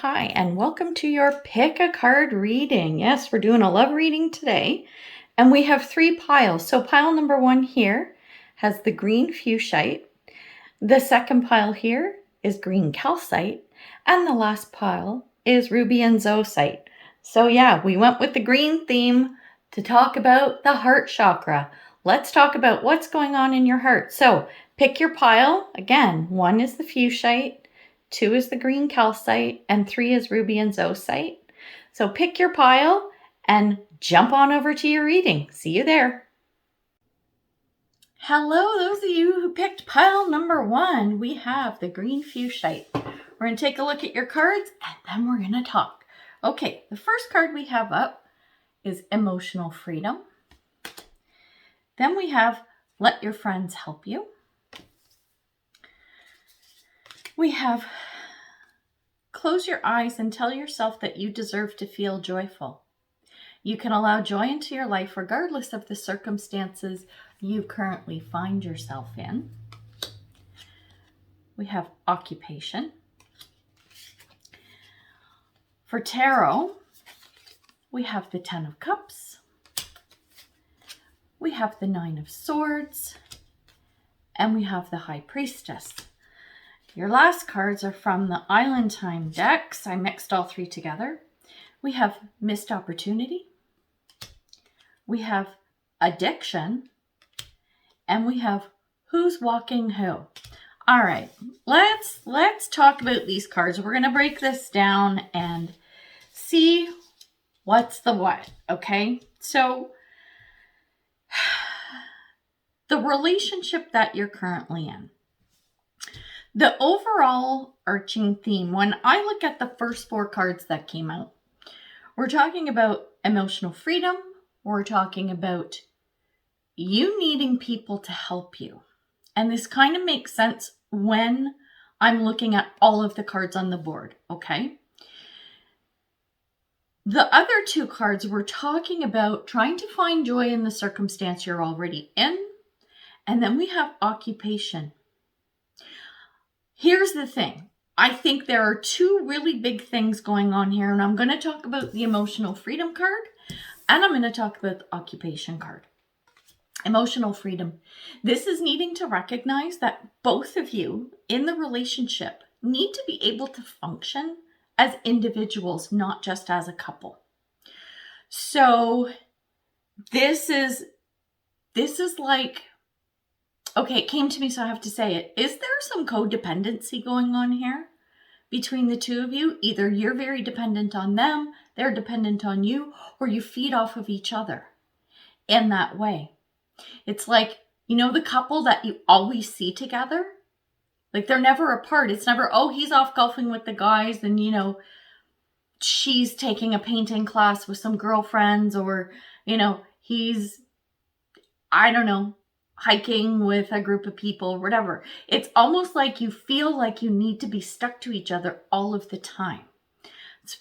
hi, and welcome to your Pick a Card reading. Yes, we're doing a love reading today, and we have 3 piles. So pile number 1 here has the green fuchsite. The second pile here is green calcite, and the last pile is ruby and zoisite. So yeah, we went with the green theme to talk about the heart chakra. Let's talk about what's going on in your heart. So pick your pile. Again, 1 is the fuchsite, 2 is the green calcite, and 3 is ruby and zoisite. So pick your pile and jump on over to your reading. See you there. Hello, those of you who picked pile number 1. We have the green fuchsite. We're going to take a look at your cards and then we're going to talk. Okay, the first card we have up is emotional freedom. Then we have let your friends help you. We have close your eyes and tell yourself that you deserve to feel joyful. You can allow joy into your life regardless of the circumstances you currently find yourself in. We have occupation. For tarot, we have the 10 of Cups. We have the 9 of Swords. And we have the High Priestess. Your last cards are from the Island Time decks. I mixed all 3 together. We have missed opportunity. We have addiction. And we have who's walking who. All right, let's talk about these cards. We're going to break this down and see what's the what, okay? So the relationship that you're currently in. The overall arching theme, when I look at the first 4 cards that came out, we're talking about emotional freedom. We're talking about you needing people to help you. And this kind of makes sense when I'm looking at all of the cards on the board, okay? The other 2 cards, we're talking about trying to find joy in the circumstance you're already in. And then we have occupation. Here's the thing. I think there are 2 really big things going on here, and I'm going to talk about the emotional freedom card, and I'm going to talk about the occupation card. Emotional freedom. This is needing to recognize that both of you in the relationship need to be able to function as individuals, not just as a couple. So this is like, okay, it came to me, so I have to say it. Is there some codependency going on here between the 2 of you? Either you're very dependent on them, they're dependent on you, or you feed off of each other in that way. It's like, you know, the couple that you always see together? Like they're never apart. It's never, oh, he's off golfing with the guys and, you know, she's taking a painting class with some girlfriends, or, you know, he's, I don't know, hiking with a group of people, whatever. It's almost like you feel like you need to be stuck to each other all of the time.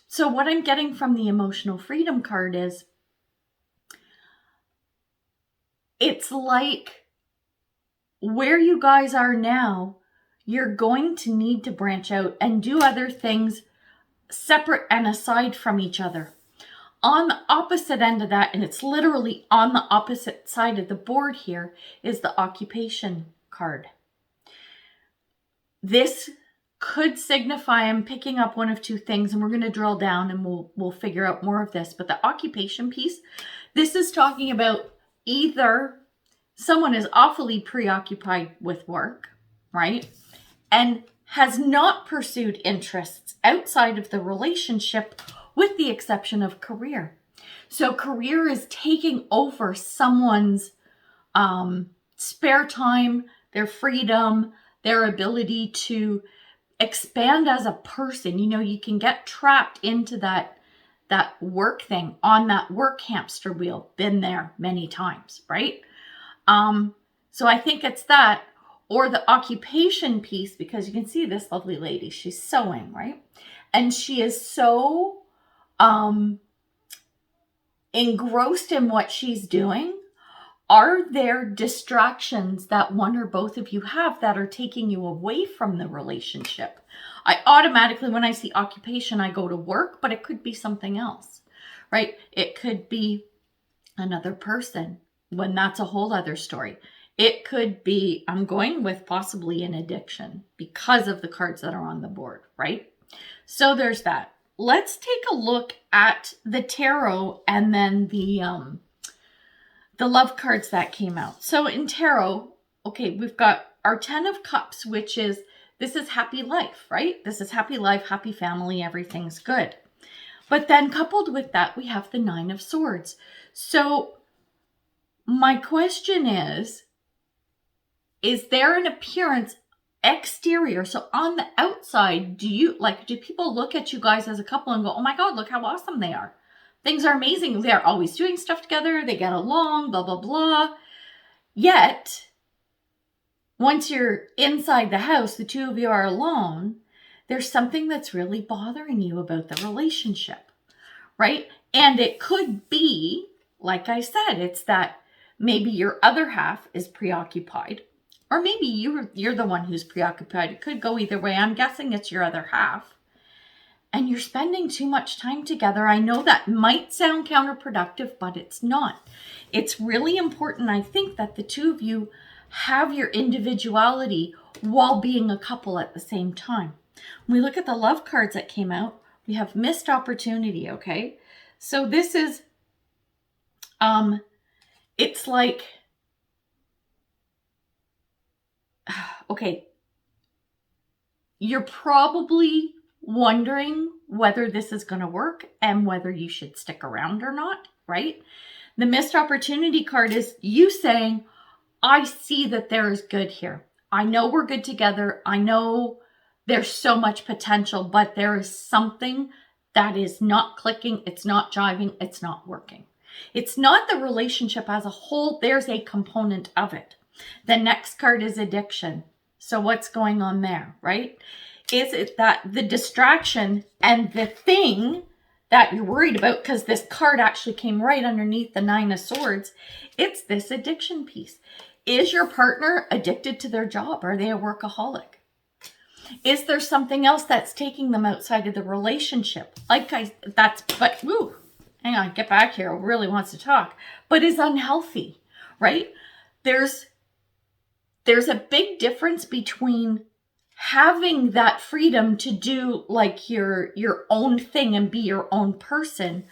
So what I'm getting from the emotional freedom card is, it's like where you guys are now, you're going to need to branch out and do other things separate and aside from each other. On the opposite end of that, and it's literally on the opposite side of the board here, is the occupation card. This could signify, I'm picking up one of 2 things, and we're going to drill down and we'll figure out more of this. But the occupation piece, this is talking about either someone is awfully preoccupied with work, right? And has not pursued interests outside of the relationship, with the exception of career. So career is taking over someone's spare time, their freedom, their ability to expand as a person. You know, you can get trapped into that work thing, on that work hamster wheel. Been there many times, right? So I think it's that, or the occupation piece, because you can see this lovely lady, she's sewing, right? And she is so engrossed in what she's doing. Are there distractions that one or both of you have that are taking you away from the relationship? I automatically, when I see occupation, I go to work, but it could be something else, right? It could be another person, when that's a whole other story. It could be, I'm going with possibly an addiction because of the cards that are on the board, right? So there's that. Let's take a look at the tarot and then the love cards that came out. So in tarot, okay, we've got our 10 of Cups, which is, this is happy life, right? This is happy life, happy family, everything's good. But then coupled with that, we have the 9 of Swords. So my question is there an appearance exterior? So on the outside, do people look at you guys as a couple and go, oh my God, look how awesome they are. Things are amazing. They're always doing stuff together. They get along, blah, blah, blah. Yet, once you're inside the house, the two of you are alone, there's something that's really bothering you about the relationship, right? And it could be, like I said, it's that maybe your other half is preoccupied, or maybe you're the one who's preoccupied. It could go either way. I'm guessing it's your other half. And you're spending too much time together. I know that might sound counterproductive, but it's not. It's really important, I think, that the two of you have your individuality while being a couple at the same time. When we look at the love cards that came out, we have missed opportunity, okay? So this is, it's like, okay, you're probably wondering whether this is going to work and whether you should stick around or not, right? The missed opportunity card is you saying, I see that there is good here. I know we're good together. I know there's so much potential, but there is something that is not clicking. It's not jiving. It's not working. It's not the relationship as a whole. There's a component of it. The next card is addiction. So what's going on there, right? Is it that the distraction and the thing that you're worried about, because this card actually came right underneath the 9 of Swords, it's this addiction piece. Is your partner addicted to their job? Are they a workaholic? Is there something else that's taking them outside of the relationship? Hang on, get back here. Really wants to talk, but is unhealthy, right? There's a big difference between having that freedom to do like your own thing and be your own person.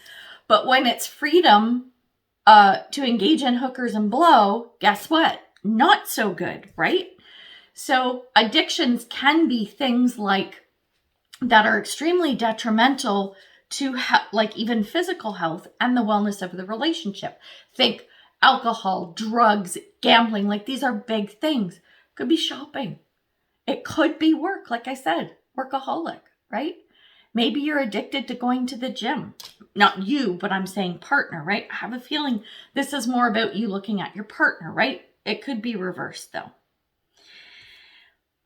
But when it's freedom to engage in hookers and blow, guess what? Not so good, right? So addictions can be things like that are extremely detrimental to like even physical health and the wellness of the relationship. Think alcohol, drugs, gambling, like these are big things. Could be shopping. It could be work, like I said, workaholic, right? Maybe you're addicted to going to the gym. Not you, but I'm saying partner, right? I have a feeling this is more about you looking at your partner, right? It could be reversed though.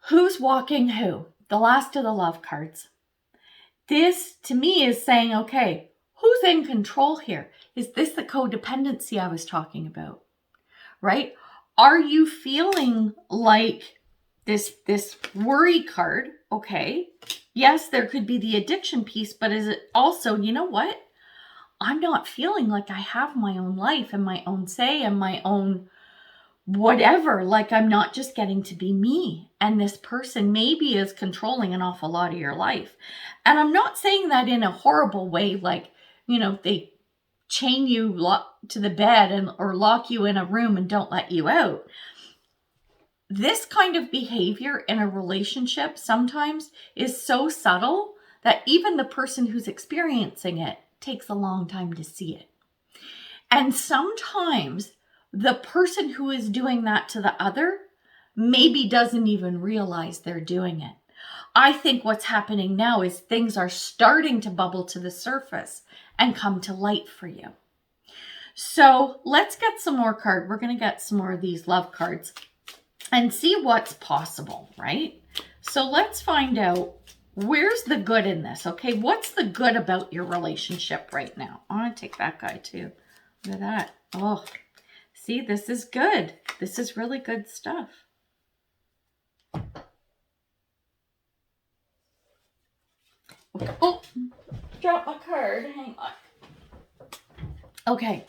Who's walking who? The last of the love cards. This to me is saying, okay, who's in control here? Is this the codependency I was talking about, right? Are you feeling like this worry card? Okay, yes, there could be the addiction piece, but is it also, you know what? I'm not feeling like I have my own life and my own say and my own whatever. Like I'm not just getting to be me. And this person maybe is controlling an awful lot of your life. And I'm not saying that in a horrible way, like, you know, they chain you to the bed or lock you in a room and don't let you out. This kind of behavior in a relationship sometimes is so subtle that even the person who's experiencing it takes a long time to see it. And sometimes the person who is doing that to the other maybe doesn't even realize they're doing it. I think what's happening now is things are starting to bubble to the surface and come to light for you. So let's get some more cards. We're going to get some more of these love cards and see what's possible, right? So let's find out where's the good in this, okay? What's the good about your relationship right now? I want to take that guy too. Look at that. Oh, see, this is good. This is really good stuff. Oh, drop my card. Hang on. Okay.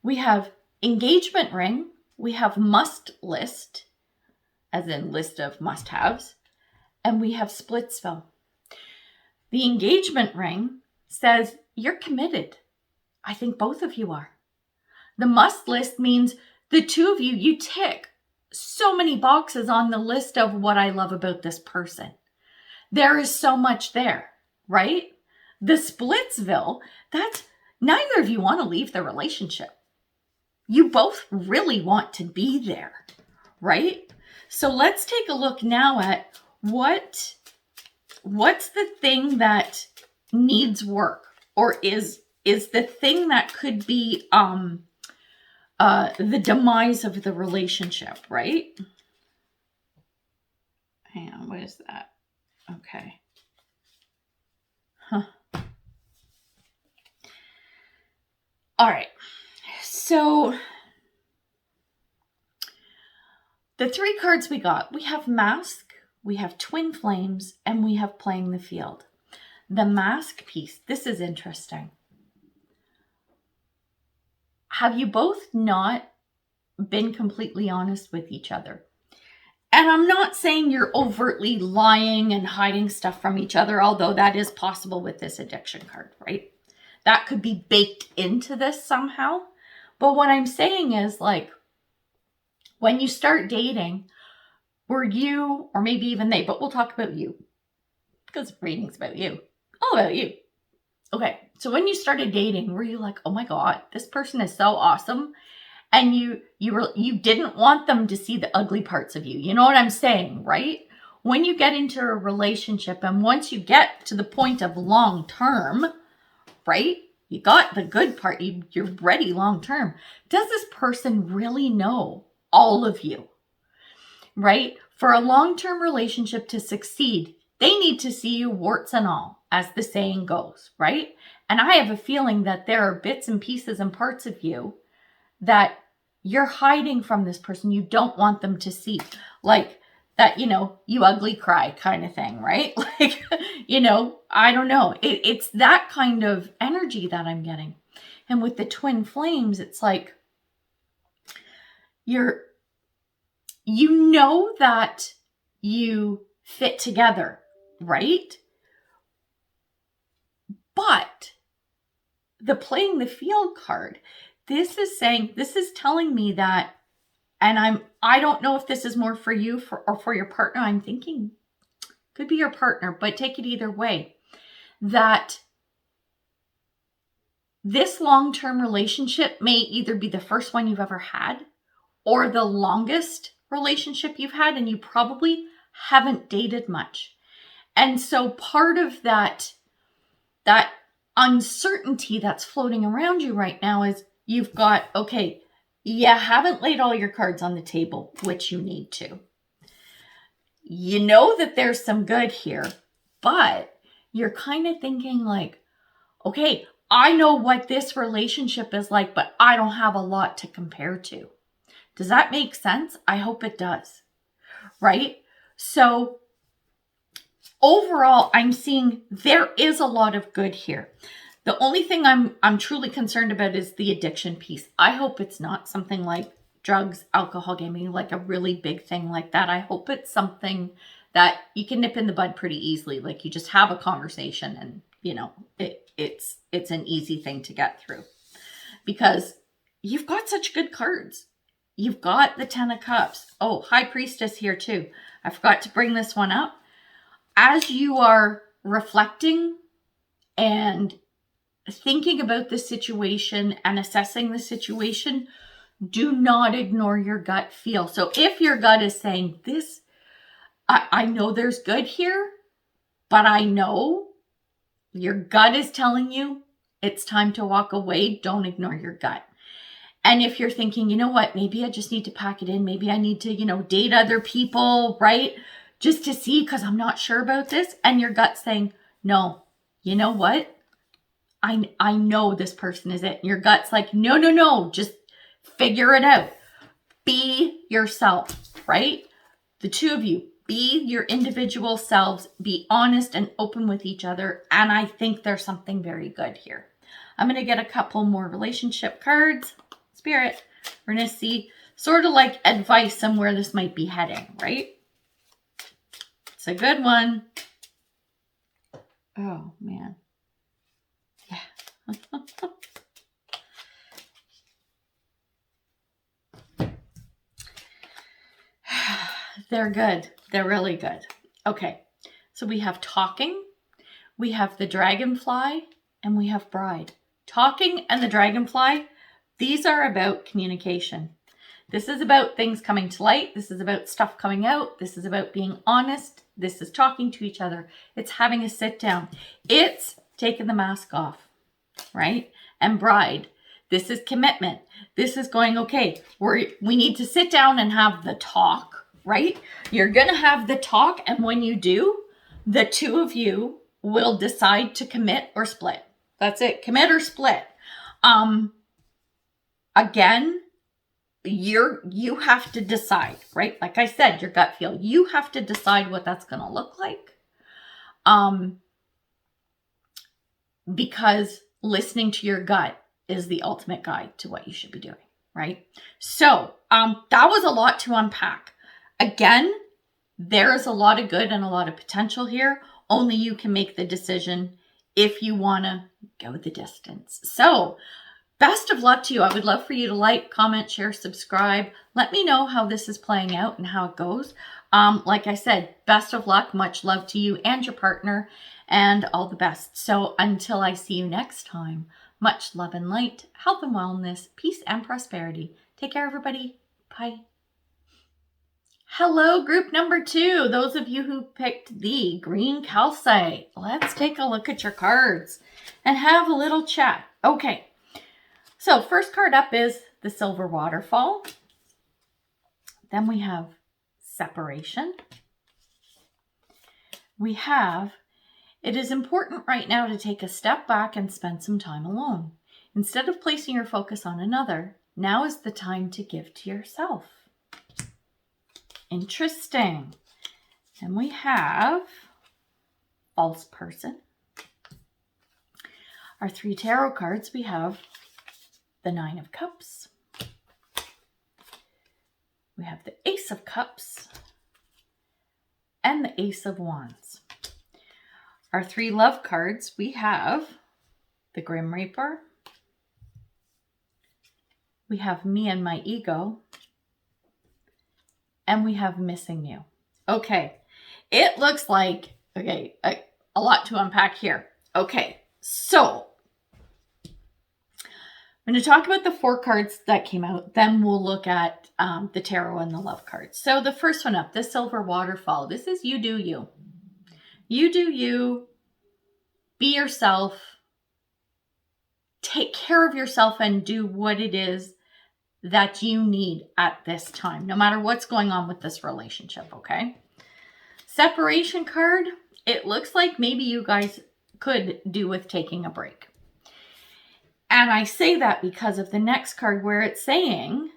We have engagement ring. We have must list, as in list of must-haves. And we have Splitsville. The engagement ring says you're committed. I think both of you are. The must list means the two of you, you tick so many boxes on the list of what I love about this person. There is so much there, right? The Splitsville, that's neither of you want to leave the relationship. You both really want to be there, right? So let's take a look now at what's the thing that needs work, or is the thing that could be the demise of the relationship, right? Hang on, what is that? Okay. Huh. All right. So the three cards we got, we have Mask, we have Twin Flames, and we have Playing the Field. The Mask piece, this is interesting. Have you both not been completely honest with each other? And I'm not saying you're overtly lying and hiding stuff from each other, although that is possible with this addiction card, right? That could be baked into this somehow. But what I'm saying is, like, when you start dating, were you, or maybe even they, but we'll talk about you, because reading's about you, all about you. Okay, so when you started dating, were you like, oh my God, this person is so awesome, and you didn't want them to see the ugly parts of you? You know what I'm saying, right? When you get into a relationship, and once you get to the point of long term, right? You got the good part, you're ready long term. Does this person really know all of you, right? For a long-term relationship to succeed, they need to see you warts and all, as the saying goes, right? And I have a feeling that there are bits and pieces and parts of you that you're hiding from this person. You don't want them to see, like that, you ugly cry kind of thing, right? Like, I don't know. It's that kind of energy that I'm getting. And with the Twin Flames, it's like, that you fit together, right? But the Playing the Field card, this is telling me that, and I don't know if this is more for you or for your partner. I'm thinking could be your partner, but take it either way. That this long-term relationship may either be the first one you've ever had or the longest relationship you've had, and you probably haven't dated much. And so part of that uncertainty that's floating around you right now is you've got, okay, you haven't laid all your cards on the table, which you need to. You know that there's some good here, but you're kind of thinking like, okay, I know what this relationship is like, but I don't have a lot to compare to. Does that make sense? I hope it does, right? So overall, I'm seeing there is a lot of good here. The only thing I'm truly concerned about is the addiction piece. I hope it's not something like drugs, alcohol, gaming, like a really big thing like that. I hope it's something that you can nip in the bud pretty easily. Like you just have a conversation and, it's an easy thing to get through. Because you've got such good cards. You've got the 10 of Cups. Oh, High Priestess here too. I forgot to bring this one up. As you are reflecting and thinking about the situation and assessing the situation, do not ignore your gut feel. So if your gut is saying this, I know there's good here, but I know your gut is telling you it's time to walk away, don't ignore your gut. And if you're thinking, you know what, maybe I just need to pack it in. Maybe I need to, date other people, right? Just to see, because I'm not sure about this. And your gut's saying, no, you know what? I know this person is it. And your gut's like, no, just figure it out. Be yourself, right? The two of you, Be your individual selves. Be honest and open with each other. And I think there's something very good here. I'm going to get a couple more relationship cards. Spirit, we're going to see sort of like advice on where this might be heading, right? It's a good one. Oh, man. Yeah. They're good. They're really good. Okay. So we have talking, we have the dragonfly, and we have bride. Talking and the dragonfly, these are about communication. This is about things coming to light. This is about stuff coming out. This is about being honest. This is talking to each other. It's having a sit down. It's taking the mask off, right? And bride, this is commitment. This is going, okay, we need to sit down and have the talk, right? You're going to have the talk. And when you do, the two of you will decide to commit or split. That's it. Commit or split. Again, you have to decide, right? Like I said, your gut feel. You have to decide what that's going to look like. Because listening to your gut is the ultimate guide to what you should be doing, right? So, that was a lot to unpack. Again, there is a lot of good and a lot of potential here. Only you can make the decision if you want to go the distance. So, best of luck to you. I would love for you to like, comment, share, subscribe. Let me know how this is playing out and how it goes. Like I said, best of luck. Much love to you and your partner, and all the best. So until I see you next time, much love and light, health and wellness, peace and prosperity. Take care, everybody. Bye. Hello, group number 2. Those of you who picked the green calcite. Let's take a look at your cards and have a little chat. Okay. So first card up is the silver waterfall. Then we have separation. We have, it is important right now to take a step back and spend some time alone. Instead of placing your focus on another, now is the time to give to yourself. Interesting. Then we have false person. Our 3 tarot cards, we have the 9 of Cups. We have the Ace of Cups and the Ace of Wands. Our 3 love cards, we have the Grim Reaper. We have Me and My Ego. And we have Missing You. Okay, it looks like, okay, a lot to unpack here. Okay, so I'm going to talk about the 4 cards that came out. Then we'll look at the tarot and the love cards. So the first one up, the silver waterfall. This is you do you. You do you. Be yourself. Take care of yourself and do what it is that you need at this time, no matter what's going on with this relationship, okay? Separation card, it looks like maybe you guys could do with taking a break. And I say that because of the next card where it's saying,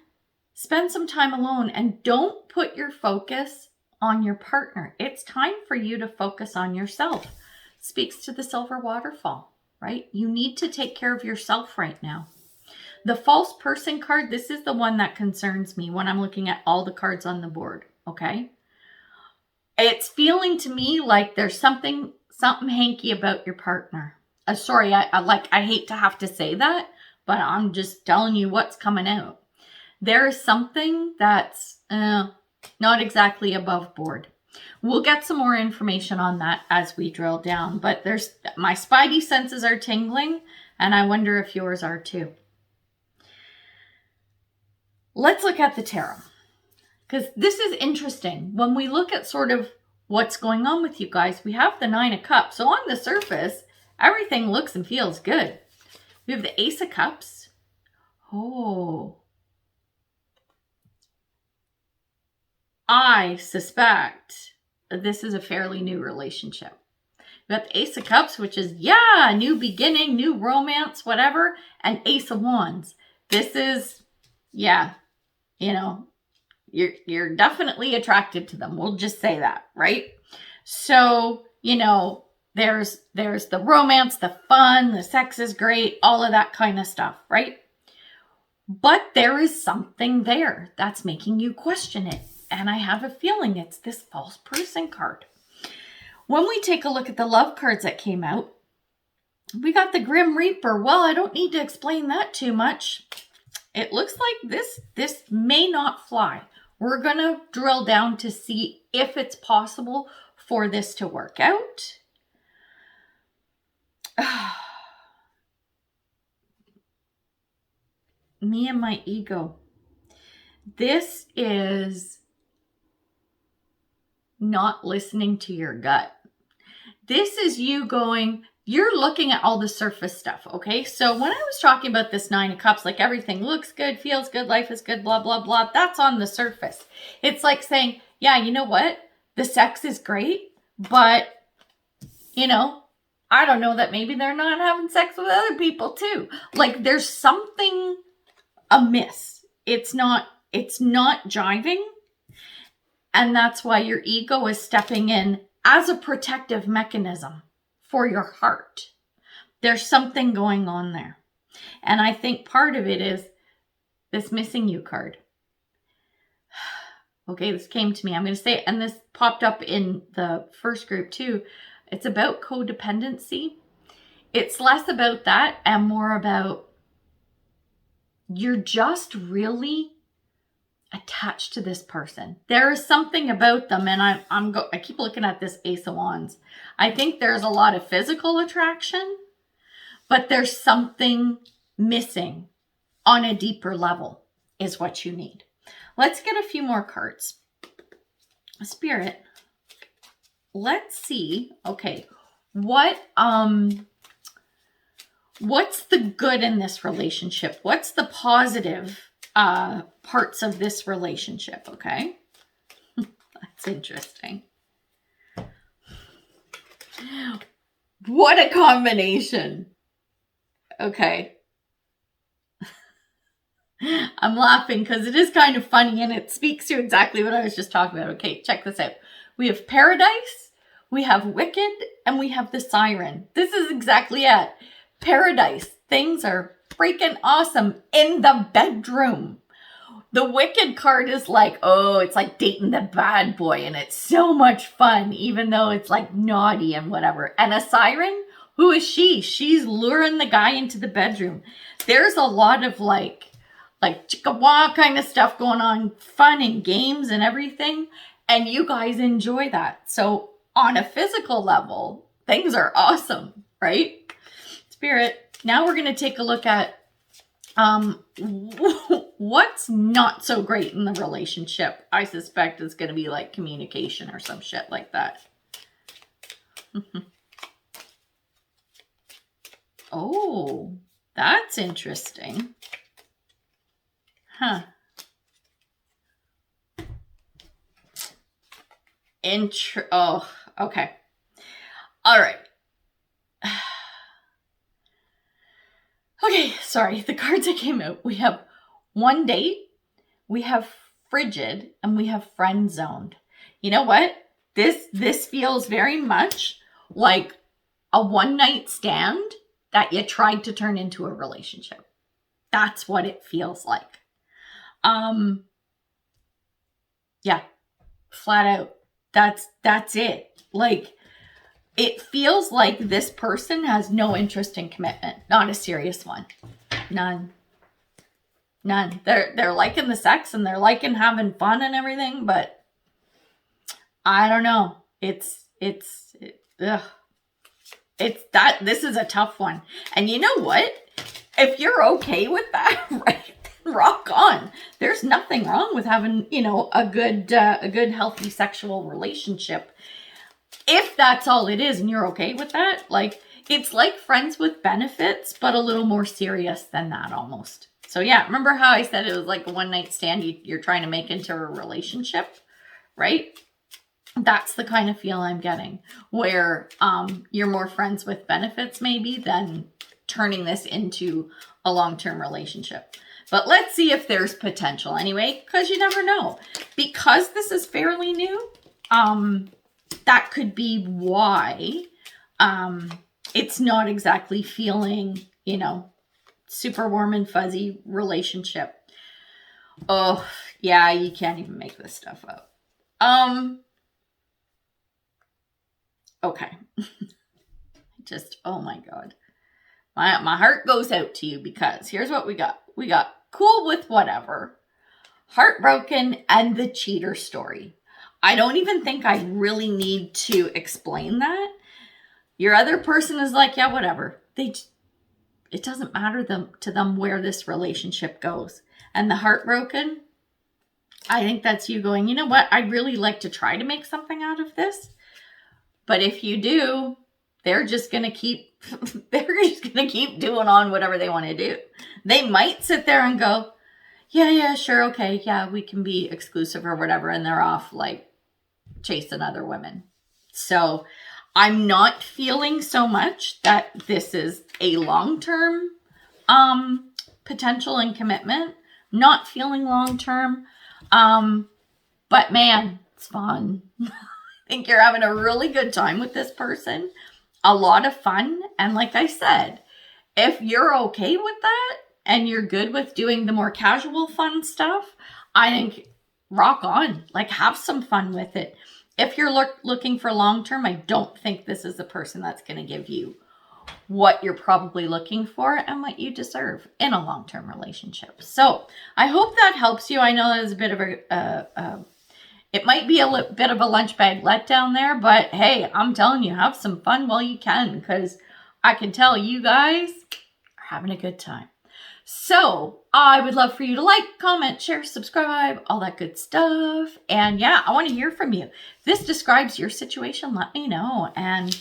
spend some time alone and don't put your focus on your partner. It's time for you to focus on yourself. Speaks to the silver waterfall, right? You need to take care of yourself right now. The false person card, this is the one that concerns me when I'm looking at all the cards on the board, okay? It's feeling to me like there's something hanky about your partner. Sorry, I hate to have to say that, but I'm just telling you what's coming out. There is something that's not exactly above board. We'll get some more information on that as we drill down, but my spidey senses are tingling, and I wonder if yours are too. Let's look at the tarot, because this is interesting. When we look at sort of what's going on with you guys, we have the 9 of Cups. So on the surface, everything looks and feels good. We have the Ace of Cups. Oh. I suspect this is a fairly new relationship. We got the Ace of Cups, which is, new beginning, new romance, whatever. And Ace of Wands. This is, You're definitely attracted to them. We'll just say that, right? So, you know, there's the romance, the fun, the sex is great, all of that kind of stuff, right? But there is something there that's making you question it. And I have a feeling it's this false person card. When we take a look at the love cards that came out, we got the Grim Reaper. Well, I don't need to explain that too much. It looks like this may not fly. We're going to drill down to see if it's possible for this to work out. Me and my ego. This is not listening to your gut. This is you going, you're looking at all the surface stuff, okay? So when I was talking about this 9 of Cups, like everything looks good, feels good, life is good, blah, blah, blah, that's on the surface. It's like saying, yeah, you know what? The sex is great, but, you know, I don't know that maybe they're not having sex with other people too. Like there's something amiss. It's not jiving. And that's why your ego is stepping in as a protective mechanism for your heart. There's something going on there. And I think part of it is this missing you card. Okay, this came to me. I'm going to say it. And this popped up in the first group too. It's about codependency. It's less about that and more about you're just really attached to this person. There is something about them, and I keep looking at this Ace of Wands. I think there's a lot of physical attraction, but there's something missing on a deeper level is what you need. Let's get a few more cards. Spirit, let's see. Okay, what's the good in this relationship? What's the positive parts of this relationship? Okay, that's interesting. What a combination. Okay. I'm laughing because it is kind of funny and it speaks to exactly what I was just talking about. Okay, check this out. We have Paradise, we have Wicked, and we have the Siren. This is exactly it. Paradise. Things are freaking awesome in the bedroom. The Wicked card is like, oh, it's like dating the bad boy and it's so much fun, even though it's like naughty and whatever. And a Siren, who is she? She's luring the guy into the bedroom. There's a lot of like chicka-wah kind of stuff going on, fun and games and everything. And you guys enjoy that. So on a physical level, things are awesome, right? Spirit, now we're going to take a look at what's not so great in the relationship. I suspect it's going to be like communication or some shit like that. Oh, that's interesting. Huh. Oh, okay. All right. Okay, sorry. The cards that came out. We have one date, we have frigid, and we have friend zoned. You know what? This feels very much like a one-night stand that you tried to turn into a relationship. That's what it feels like. Yeah, flat out. That's it. Like, it feels like this person has no interest in commitment. Not a serious one. None. They're liking the sex and they're liking having fun and everything, but I don't know. This is a tough one. And you know what? If you're okay with that, right? Rock on. There's nothing wrong with having, a good healthy sexual relationship. If that's all it is and you're okay with that, like, it's like friends with benefits, but a little more serious than that almost. So yeah, remember how I said it was like a one-night stand you're trying to make into a relationship, right? That's the kind of feel I'm getting, where you're more friends with benefits maybe than turning this into a long-term relationship. But let's see if there's potential anyway, because you never know. Because this is fairly new, that could be why it's not exactly feeling, you know, super warm and fuzzy relationship. Oh, yeah, you can't even make this stuff up. Okay. Just, oh my God. My heart goes out to you because here's what we got. We got cool with whatever, heartbroken, and the cheater story. I don't even think I really need to explain that. Your other person is like, yeah, whatever. It doesn't matter to them where this relationship goes. And the heartbroken, I think that's you going, you know what? I'd really like to try to make something out of this. But if you do, they're just going to keep doing on whatever they want to do. They might sit there and go, yeah, sure. Okay. Yeah, we can be exclusive or whatever. And they're off like chasing other women. So I'm not feeling so much that this is a long-term potential and commitment. Not feeling long-term. But man, it's fun. I think you're having a really good time with this person. A lot of fun. And like I said, if you're okay with that and you're good with doing the more casual fun stuff, I think rock on. Like, have some fun with it. If you're looking for long-term, I don't think this is the person that's going to give you what you're probably looking for and what you deserve in a long-term relationship. So I hope that helps you. I know that was a bit of it might be a bit of a lunch bag letdown there, but hey, I'm telling you, have some fun while you can, because I can tell you guys are having a good time. So I would love for you to like, comment, share, subscribe, all that good stuff. And yeah, I want to hear from you. If this describes your situation, let me know and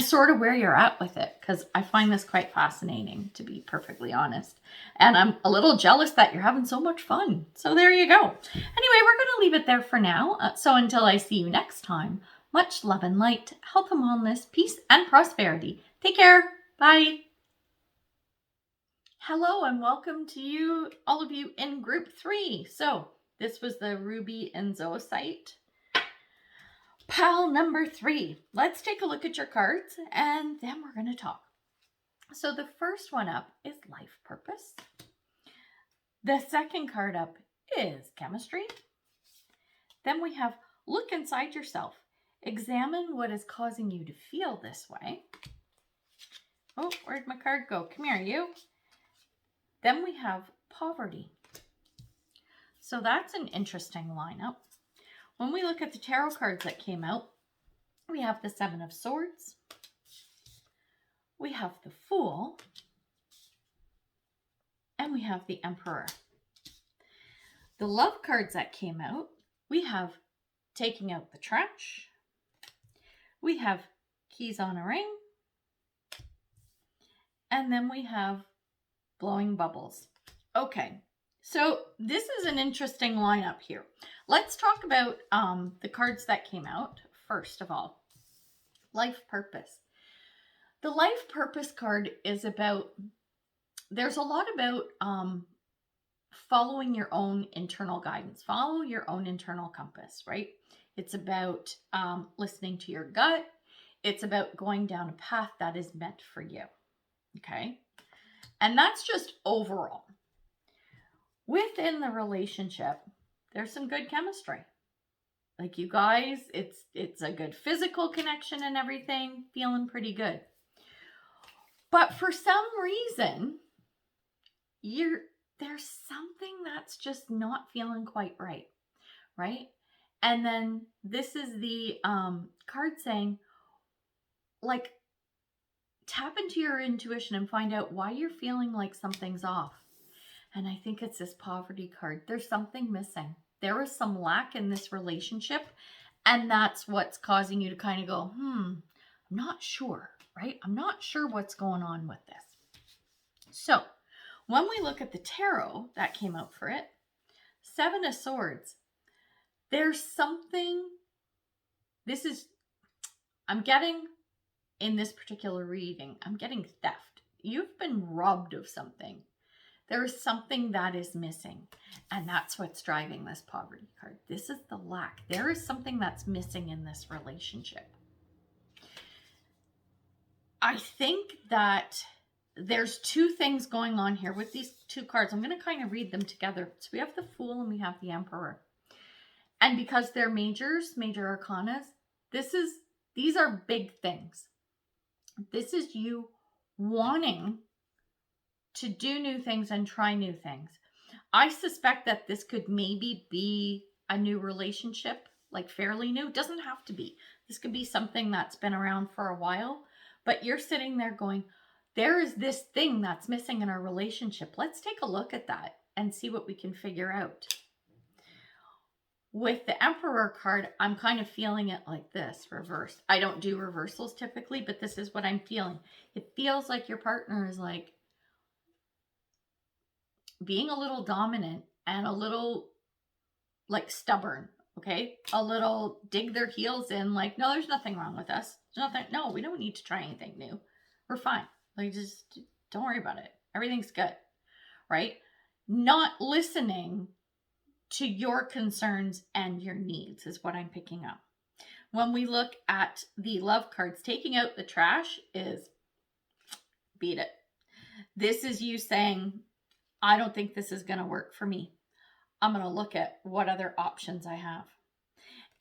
sort of where you're at with it, because I find this quite fascinating, to be perfectly honest. And I'm a little jealous that you're having so much fun. So there you go. Anyway, we're going to leave it there for now. So until I see you next time, much love and light, health and wellness, peace and prosperity. Take care. Bye. Hello and welcome to you, all of you in group 3. So this was the Ruby and Zoisite pile number 3. Let's take a look at your cards and then we're going to talk. So the first one up is life purpose. The second card up is chemistry. Then we have look inside yourself. Examine what is causing you to feel this way. Oh, where'd my card go? Come here, you. Then we have poverty. So that's an interesting lineup. When we look at the tarot cards that came out, we have the 7 of Swords. We have the Fool. And we have the Emperor. The love cards that came out, we have taking out the trash. We have keys on a ring. And then we have blowing bubbles. Okay, so this is an interesting lineup here. Let's talk about the cards that came out. First of all, life purpose. The life purpose card is about, there's a lot about following your own internal guidance. Follow your own internal compass, right? It's about listening to your gut. It's about going down a path that is meant for you, okay? And that's just overall. Within the relationship, there's some good chemistry. Like, you guys, it's a good physical connection and everything, feeling pretty good. But for some reason, there's something that's just not feeling quite right? And then this is the card saying, like, tap into your intuition and find out why you're feeling like something's off. And I think it's this poverty card. There's something missing. There is some lack in this relationship. And that's what's causing you to kind of go, I'm not sure, right? I'm not sure what's going on with this. So when we look at the tarot that came out for it, 7 of Swords, there's something, I'm getting, in this particular reading, I'm getting theft. You've been robbed of something. There is something that is missing, and that's what's driving this poverty card. This is the lack. There is something that's missing in this relationship. I think that there's two things going on here with these two cards. I'm going to kind of read them together. So we have the Fool and we have the Emperor. And because they're major arcanas, these are big things. This is you wanting to do new things and try new things. I suspect that this could maybe be a new relationship, like fairly new. It doesn't have to be. This could be something that's been around for a while, but you're sitting there going, there is this thing that's missing in our relationship. Let's take a look at that and see what we can figure out. With the Emperor card, I'm kind of feeling it like this, reversed. I don't do reversals typically, but this is what I'm feeling. It feels like your partner is like being a little dominant and a little like stubborn, okay? A little dig their heels in, like, no, there's nothing wrong with us. There's nothing, no, we don't need to try anything new. We're fine. Like, just don't worry about it. Everything's good, right? Not listening to your concerns and your needs is what I'm picking up. When we look at the love cards, taking out the trash is beat it. This is you saying, I don't think this is going to work for me. I'm going to look at what other options I have.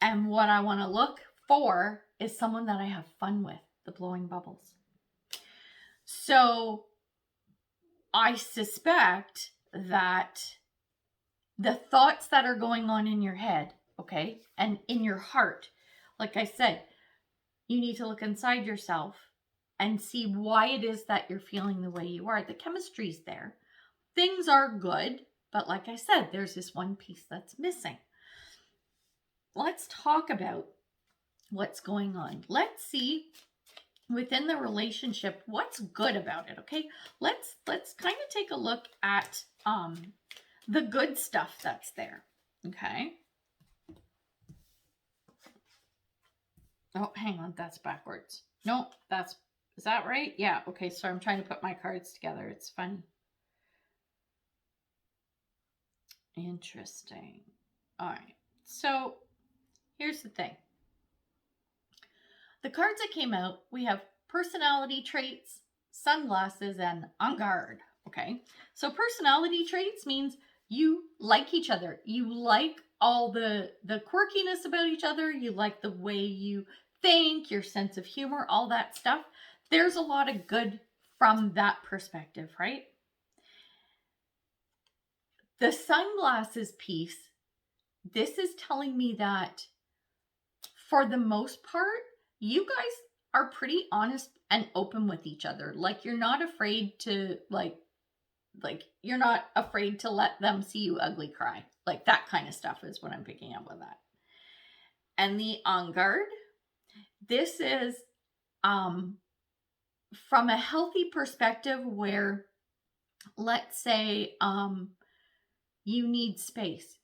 And what I want to look for is someone that I have fun with, the blowing bubbles. So I suspect that the thoughts that are going on in your head, okay, and in your heart, like I said, you need to look inside yourself and see why it is that you're feeling the way you are. The chemistry's there. Things are good, but like I said, there's this one piece that's missing. Let's talk about what's going on. Let's see within the relationship what's good about it, okay? Let's kind of take a look at the good stuff that's there, okay? Oh, hang on, that's backwards. No, is that right? Yeah, okay, so I'm trying to put my cards together. It's funny. Interesting. All right, so here's the thing. The cards that came out, we have personality traits, sunglasses, and en garde, okay? So personality traits means you like each other. You like all the quirkiness about each other. You like the way you think, your sense of humor, all that stuff. There's a lot of good from that perspective, right? The sunglasses piece, this is telling me that for the most part, you guys are pretty honest and open with each other. Like, you're not afraid to like you're not afraid to let them see you ugly cry. Like, that kind of stuff is what I'm picking up with that. And the en garde, this is from a healthy perspective where, let's say, you need space.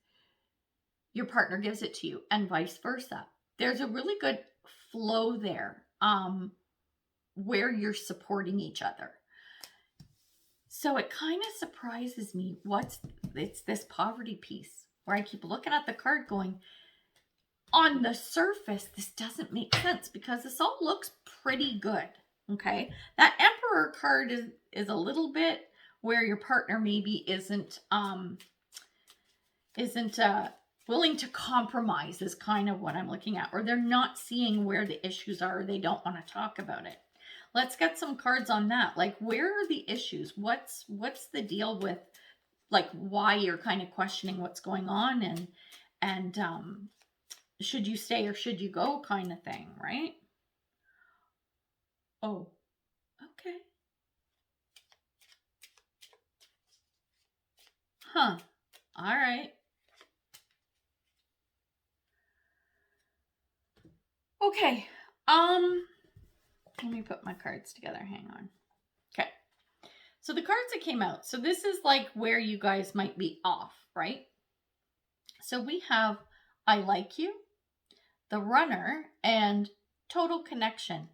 Your partner gives it to you and vice versa. There's a really good flow there where you're supporting each other. So it kind of surprises me. It's this poverty piece where I keep looking at the card going, on the surface, this doesn't make sense because this all looks pretty good. Okay. That Emperor card is a little bit where your partner maybe isn't willing to compromise is kind of what I'm looking at, or they're not seeing where the issues are, or they don't want to talk about it. Let's get some cards on that. Like, where are the issues? What's the deal with, like, why you're kind of questioning what's going on, and should you stay or should you go kind of thing, right? Oh, okay. Huh. All right. Okay. Let me put my cards together. Hang on. Okay. So the cards that came out. So this is like where you guys might be off, right? So we have I like you, the Runner, and total connection.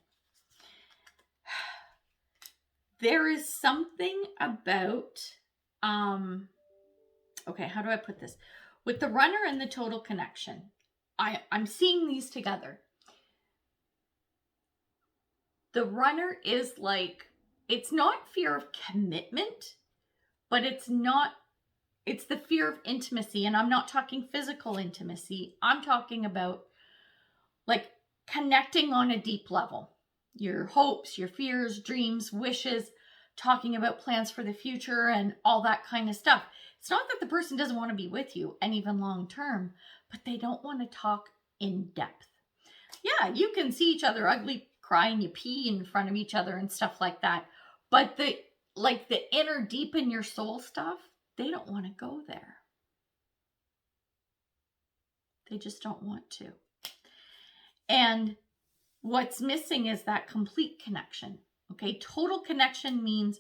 There is something about Okay, how do I put this? With the runner and the total connection, I'm seeing these together. The runner is like, it's not fear of commitment, but it's the fear of intimacy. And I'm not talking physical intimacy. I'm talking about like connecting on a deep level. Your hopes, your fears, dreams, wishes, talking about plans for the future and all that kind of stuff. It's not that the person doesn't want to be with you and even long term, but they don't want to talk in depth. Yeah, you can see each other ugly, cry, and you pee in front of each other and stuff like that. But the inner deep in your soul stuff, they don't want to go there. They just don't want to. And what's missing is that complete connection. Okay, total connection means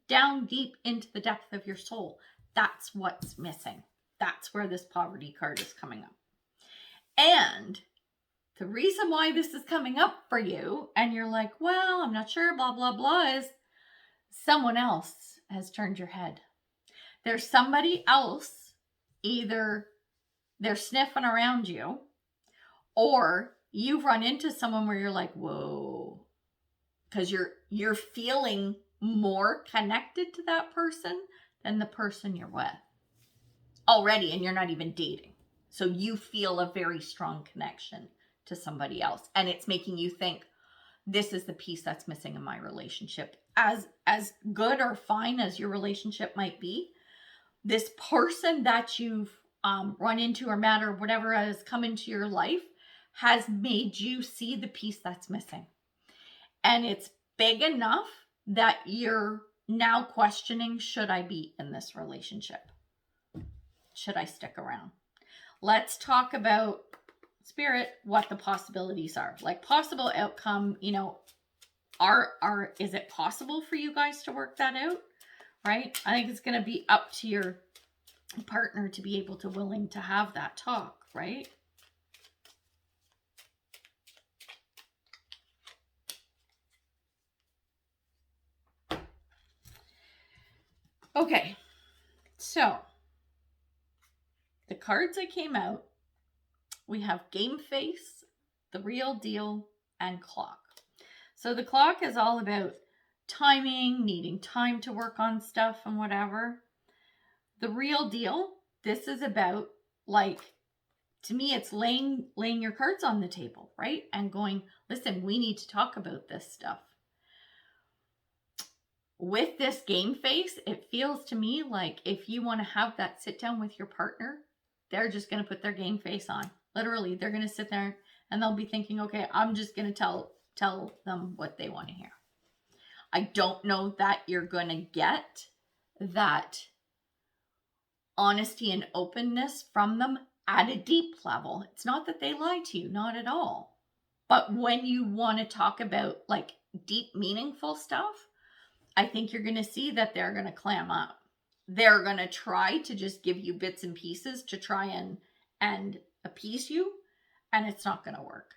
down deep into the depth of your soul. That's what's missing. That's where this poverty card is coming up. And the reason why this is coming up for you, and you're like, well, I'm not sure, blah, blah, blah, is someone else has turned your head. There's somebody else, either they're sniffing around you, or you've run into someone where you're like, whoa, because you're feeling more connected to that person than the person you're with already, and you're not even dating. So you feel a very strong connection to somebody else, and it's making you think, this is the piece that's missing in my relationship. As good or fine as your relationship might be, this person that you've run into or met or whatever has come into your life has made you see the piece that's missing. And it's big enough that you're now questioning, should I be in this relationship? Should I stick around? Let's talk about, Spirit, what the possibilities are. Like possible outcome, is it possible for you guys to work that out? Right? I think it's going to be up to your partner to be able to willing to have that talk, right? Okay, so the cards that came out, we have Game Face, The Real Deal, and Clock. So the clock is all about timing, needing time to work on stuff and whatever. The Real Deal, this is about, like, to me, it's laying your cards on the table, right? And going, listen, we need to talk about this stuff. With this Game Face, it feels to me like if you want to have that sit down with your partner, they're just going to put their game face on. Literally, they're going to sit there and they'll be thinking, okay, I'm just going to tell them what they want to hear. I don't know that you're going to get that honesty and openness from them at a deep level. It's not that they lie to you, not at all. But when you want to talk about like deep, meaningful stuff, I think you're going to see that they're going to clam up. They're going to try to just give you bits and pieces to try and appease you, and it's not going to work.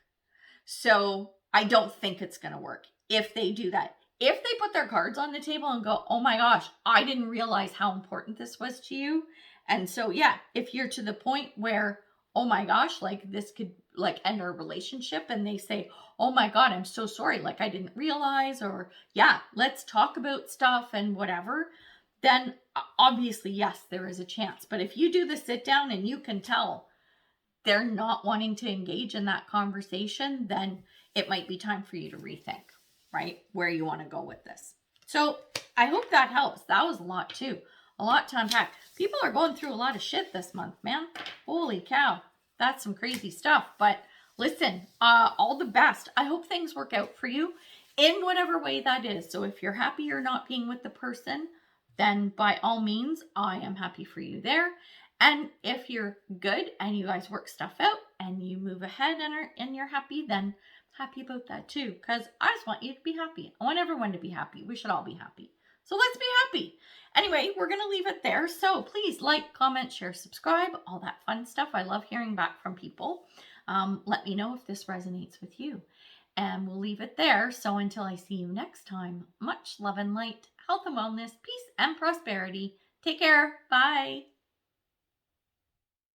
So I don't think it's going to work if they do that. If they put their cards on the table and go, oh my gosh, I didn't realize how important this was to you. And so, yeah, if you're to the point where, oh my gosh, like this could like end our relationship, and they say, oh my God, I'm so sorry. Like I didn't realize, or yeah, let's talk about stuff and whatever, then obviously, yes, there is a chance. But if you do the sit down and you can tell they're not wanting to engage in that conversation, then it might be time for you to rethink, right, where you want to go with this. So I hope that helps. That was a lot too. A lot to unpack. People are going through a lot of shit this month, man. Holy cow. That's some crazy stuff. But listen, all the best. I hope things work out for you in whatever way that is. So if you're happy you're not being with the person, then by all means, I am happy for you there. And if you're good and you guys work stuff out and you move ahead and you're happy, then happy about that too. Because I just want you to be happy. I want everyone to be happy. We should all be happy. So let's be happy. Anyway, we're going to leave it there. So please like, comment, share, subscribe, all that fun stuff. I love hearing back from people. Let me know if this resonates with you. And we'll leave it there. So until I see you next time, much love and light, health and wellness, peace and prosperity. Take care. Bye.